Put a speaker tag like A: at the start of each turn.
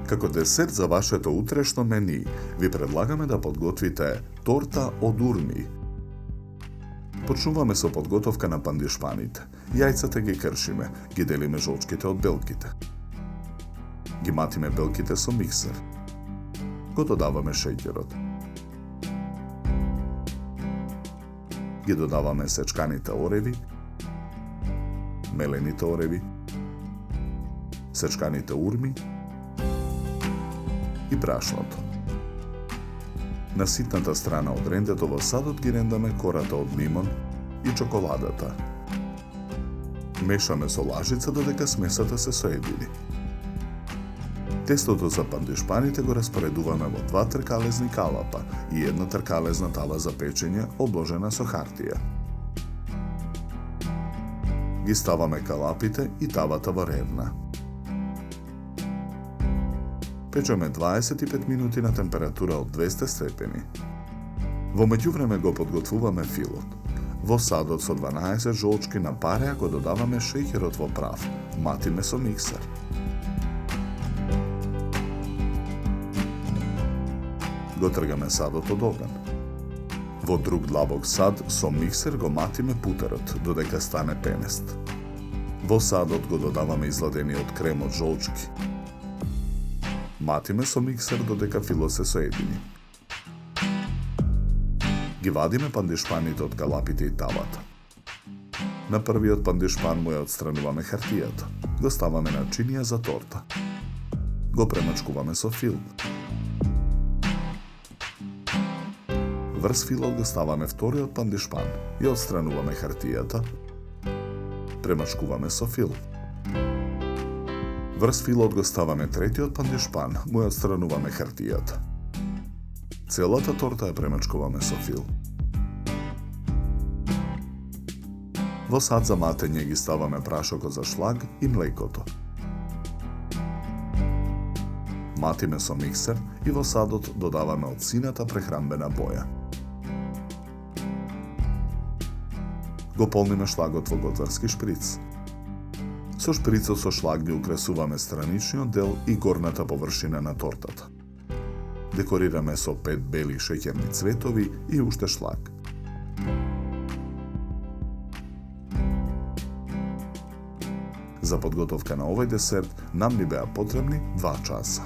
A: Како десерт за вашето утрешно мени, ви предлагаме да подготвите торта од урми. Почнуваме со подготовка на пандишпаните. Јајцата ги кршиме, ги делиме жолчките од белките. Ги матиме белките со миксер. Го додаваме шеќерот. Ги додаваме сечканите ореви, мелените ореви, сечканите урми и брашното. На ситната страна од рендето во садот ги рендаме кората од лимон и чоколадата. Мешаме со лажица додека смесата се соедини. Тестото за пандишпаните го распоредуваме во 2 тркалезни калапа и 1 тркалезна тава за печење обложена со хартија. Ги ставаме калапите и тавата во ревна. Печеме 25 минути на температура од 200 степени. Во меѓувреме го подготвуваме филот. Во садот со 12 жолчки на пареа го додаваме шеќерот во прав, матиме со миксер. Го тргаме садот од оган. Во друг длабок сад со миксер го матиме путерот додека стане пенест. Во садот го додаваме изладениот крем од жолчки. Матиме со миксер додека филот се соедини. Ги вадиме пандишпаните од калапите и тавата. На првиот пандишпан му ја отстрануваме хартијата. Го ставаме на чинија за торта. Го премачкуваме со фил. Врз филот го ставаме вториот пандишпан и отстрануваме хартијата. Премачкуваме со фил. Врз филот го ставаме третиот пандишпан, му ја отстрануваме хартијата. Целата торта ја премачкуваме со фил. Во сад за матење ги ставаме прашокот за шлаг и млекото. Матиме со миксер и во садот додаваме од сината прехранбена боја. Го полниме шлагот во готварски шприц. Со шприцот со шлаг ги украсуваме страничниот дел и горната површина на тортата. Декорираме со 5 бели шеќерни цветови и уште шлаг. За подготовка на овој десерт нам ни беа потребни 2 часа.